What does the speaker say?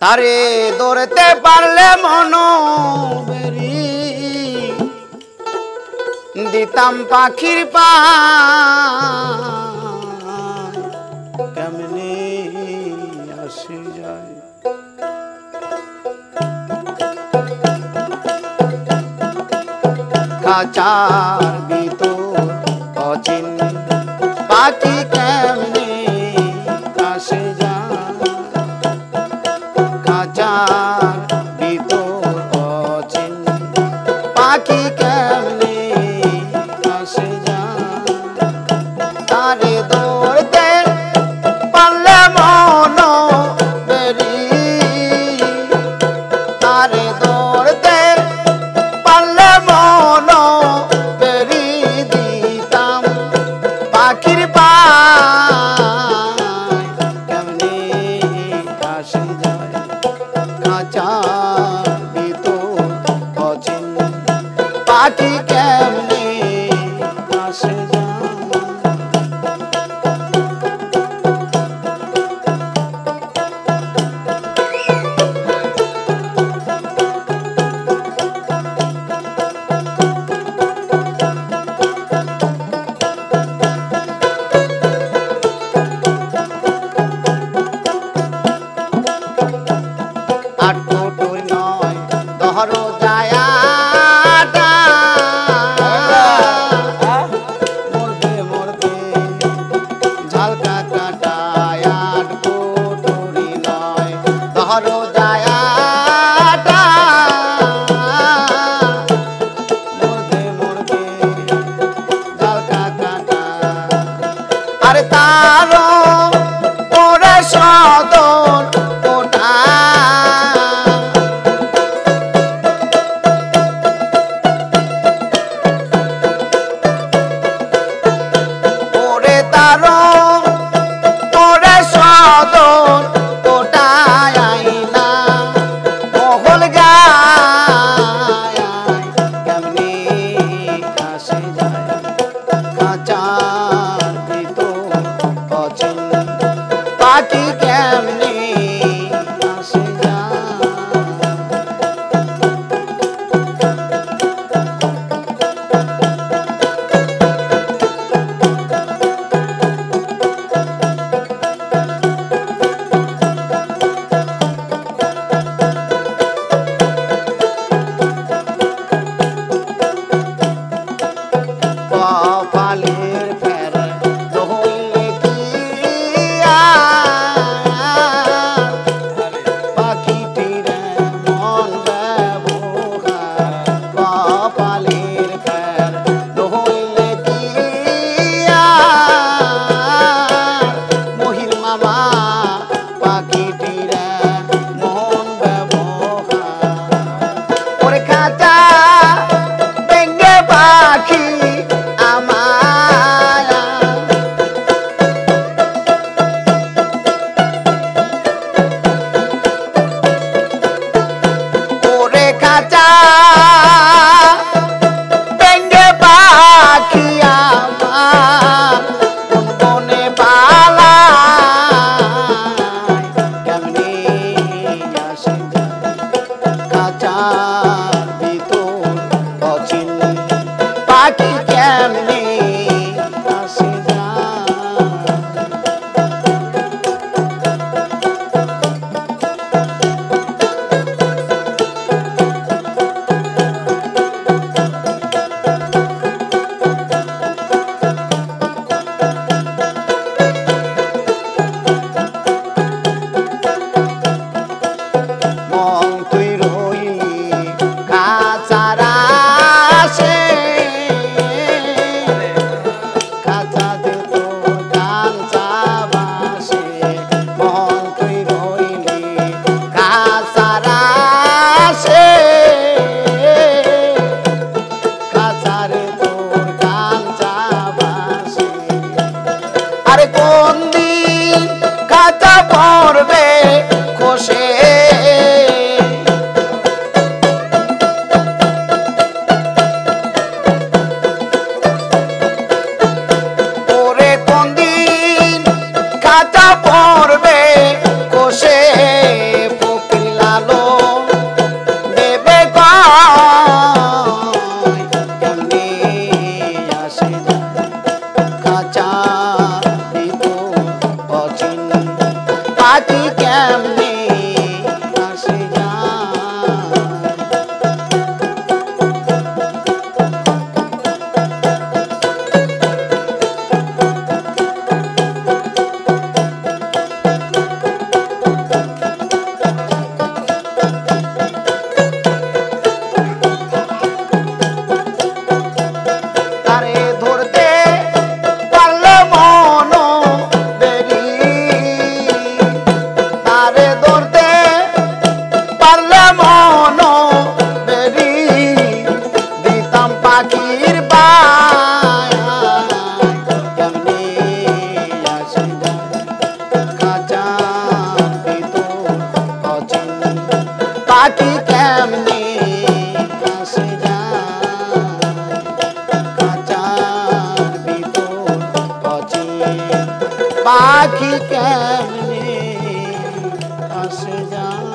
তারে ধরতে পারলে মনো বেরি দিতাম পাখির পা কেমনে আসে যায় খাঁচার ভিতর অচিন পাখি কেমনে আসে যায় খাঁচার ভিতর অচিন পাখি কেমনে আসে যায় তারে ধরতে পারলে মনো বেরি তারে ধরতে পারলে মনো বেরি দিতাম পাখির পায় কেমনে আসে যায় খাঁচার ভিতর অচিন পাখি কেমনে আসে যায় আট কোটর নয় দহরো জায়াটা মরবে মরবে ঝালকা কাটায় আট কোটরি নয় দহরো জায়াটা মরবে মরবে ঝালকা কাটা আরে তারও ওরে সদর ওটা ওরে তারও ওরে সদর ওটায় আইনা মহল গায় কেমনি আসে যায় খাঁচার ভিতর অচিন পাখি কেমনি আসে যায় কপালের ফের হইলে কি পাখিটির মন ব্যবহার কপালের ফের হইলে কি মহির মামা পাখিটির মন ব্যবহার ওরে খাঁচা ভেঙে পাখি খাঁচা ভেঙে পাখি আমার কোন বনে পালায় কেমনি আসে যায় খাঁচার ভিতর অচিন পাখি কেমনি আসে যায় মন তুই রইলি খাঁচার আসে খাঁচা দে তোর কাঞ্চা বাসে মন তুই রইলি খাঁচার আসে খাঁচার তোর কাঞ্চা বাসে আরে কোন দিন খাঁচা পড়বে খসে ওরে কোন দিন খাঁচা পড়বে খসে অচিন পাখি কেমনে আসে যায় তারে ধরতে পারলে মন বেরি তারে ধরতে পারলে মন বেরি দিতাম পাখির বায় কেমনে আসে যায় খাঁচার ভিতর অচিন পাখি কেমনে আসে যায় খাঁচার ভিতর অচিন পাখি কেমনে আসে যায়